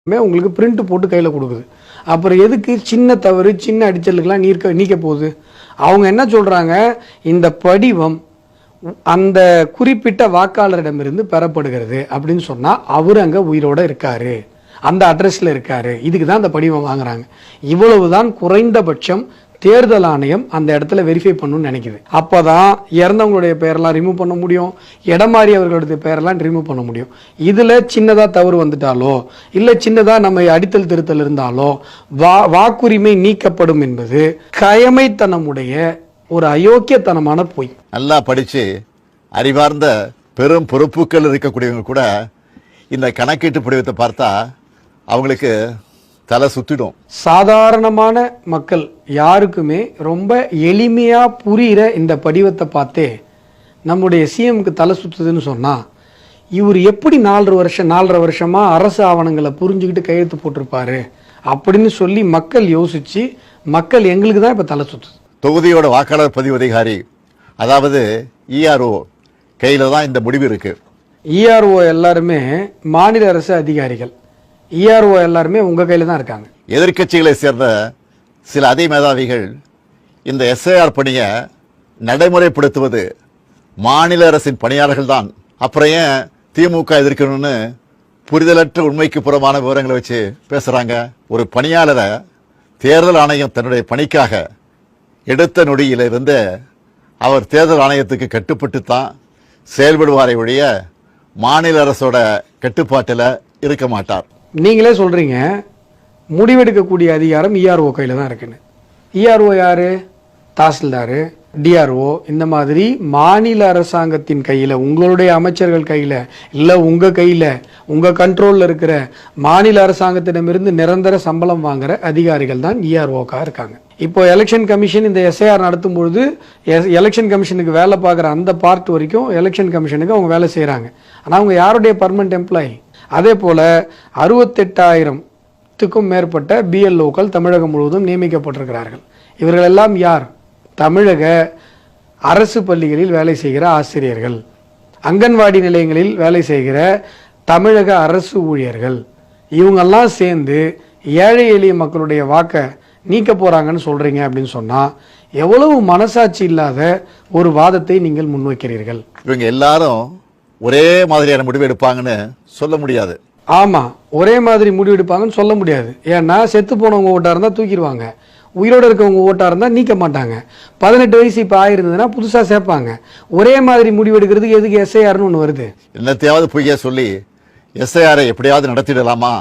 உங்களுக்கு பிரிண்ட் போட்டு கையில் கொடுக்குது. அப்புறம் எதுக்கு சின்ன தவறு சின்ன அடிச்சலுக்கெல்லாம் நீக்க போகுது? அவங்க என்ன சொல்கிறாங்க, இந்த படிவம் அந்த குறிப்பிட்ட வாக்காளரிடமிருந்து பெறப்படுகிறது அப்படின்னு சொன்னால் அவர் அங்கே உயிரோடு இருக்கார், அந்த அட்ரஸில் இருக்கார், இதுக்கு தான் அந்த படிவம் வாங்குறாங்க. இவ்வளவுதான் குறைந்தபட்சம் தேர்தல் ஆணையம் அந்த இடத்துல வெரிஃபை பண்ணணும்னு நினைக்குது. அப்போ தான் இறந்தவங்களுடைய பெயரெல்லாம் ரிமூவ் பண்ண முடியும், இடமாறி அவர்களுடைய பெயரெல்லாம் ரிமூவ் பண்ண முடியும். இதில் சின்னதாக தவறு வந்துட்டாலோ இல்லை சின்னதாக நம்ம அடித்தல் திருத்தல் இருந்தாலோ வாக்குரிமை நீக்கப்படும் என்பது கயமைத்தனமுடைய ஒரு அயோக்கியத்தனமான பொய். நல்லா படித்து அறிவார்ந்த பெரும் பொறுப்புகள் இருக்கக்கூடியவங்க கூட இந்த கணக்கீட்டு படிவத்தை பார்த்தா அவங்களுக்கு தலை சுத்திடும். சாதாரணமான மக்கள் யாருக்குமே ரொம்ப எளிமையாக புரிகிற இந்த படிவத்தை பார்த்தே நம்முடைய சிஎம்க்கு தலை சுத்துதுன்னு சொன்னால், இவர் எப்படி 4.5 வருஷமாக அரசு ஆவணங்களை புரிஞ்சுக்கிட்டு கையெழுத்து போட்டிருப்பாரு அப்படின்னு சொல்லி மக்கள் யோசித்து மக்கள் எங்களுக்கு தான் இப்போ தலை சுத்துது. தொகுதியோட வாக்காளர் பதிவு அதிகாரி, அதாவது இஆர்ஓ கையில் தான் இந்த முடிவு இருக்குது. இஆர்ஓ எல்லாருமே மாநில அரசு அதிகாரிகள், இஆர்ஓ எல்லாருமே உங்கள் கையில் தான் இருக்காங்க. எதிர்க்கட்சிகளை சேர்ந்த சில அதிமேதாவிகள் இந்த எஸ்ஐஆர் பணியை நடைமுறைப்படுத்துவது மாநில அரசின் பணியாளர்கள் தான், அப்புறம் ஏன் திமுக எதிர்க்கணும்னு புரிதலற்ற உண்மைக்கு புறமான விவரங்களை வச்சு பேசுகிறாங்க. ஒரு பணியாளரை தேர்தல் ஆணையம் தன்னுடைய பணிக்காக எடுத்த நொடியிலிருந்து அவர் தேர்தல் ஆணையத்துக்கு கட்டுப்பட்டு தான் செயல்படுவாரை ஒழிய மாநில அரசோட கட்டுப்பாட்டில் இருக்க மாட்டார். நீங்களே சொல்கிறீங்க முடிவெடுக்கக்கூடிய அதிகாரம் இஆர்ஓ கையில் தான் இருக்குன்னு. இஆர்ஓ யார்? தாசில்தார், டிஆர்ஓ, இந்த மாதிரி மாநில அரசாங்கத்தின் கையில், உங்களுடைய அமைச்சர்கள் கையில் இல்லை உங்கள் கையில் உங்கள் கண்ட்ரோலில் இருக்கிற மாநில அரசாங்கத்திடமிருந்து நிரந்தர சம்பளம் வாங்குகிற அதிகாரிகள் தான் இஆர்ஓக்காக இருக்காங்க. இப்போ எலெக்ஷன் கமிஷன் இந்த எஸ்ஐஆர் நடத்தும் பொழுது எலெக்ஷன் கமிஷனுக்கு வேலை பார்க்குற அந்த பார்ட் வரைக்கும் எலெக்ஷன் கமிஷனுக்கு அவங்க வேலை செய்கிறாங்க. ஆனால் அவங்க யாருடைய பர்மனெண்ட் எம்ப்ளாயி? அதே போல் 68,000த்துக்கும் மேற்பட்ட பிஎல்ஓக்கள் தமிழகம் முழுவதும் நியமிக்கப்பட்டிருக்கிறார்கள். இவர்கள் எல்லாம் யார்? தமிழக அரசு பள்ளிகளில் வேலை செய்கிற ஆசிரியர்கள், அங்கன்வாடி நிலையங்களில் வேலை செய்கிற தமிழக அரசு ஊழியர்கள். இவங்கெல்லாம் சேர்ந்து ஏழை எளிய மக்களுடைய வாக்கை நீக்க போகிறாங்கன்னு சொல்கிறீங்க அப்படின்னு சொன்னால் எவ்வளவு மனசாட்சி இல்லாத ஒரு வாதத்தை நீங்கள் முன்வைக்கிறீர்கள். இவங்க எல்லாரும் ஒரே மாதிரியான முடிவு எடுப்பாங்கன்னு சொல்ல முடியாது. ஆமாம், ஒரே மாதிரி முடிவு எடுப்பாங்கன்னு சொல்ல முடியாது. ஏன்னா செத்து போனவங்க ஓட்டாக இருந்தால் தூக்கிடுவாங்க, உயிரோடு இருக்கவங்க ஓட்டாக இருந்தால் நீக்க மாட்டாங்க. 18 வயசு இப்போ ஆயிருந்ததுன்னா புதுசாக சேர்ப்பாங்க. ஒரே மாதிரி முடிவு எடுக்கிறதுக்கு எதுக்கு எஸ்ஐஆர்னு ஒன்று வருது? என்னத்தையாவது பொய்யா சொல்லி எஸ்ஐஆரை எப்படியாவது நடத்திடலாமா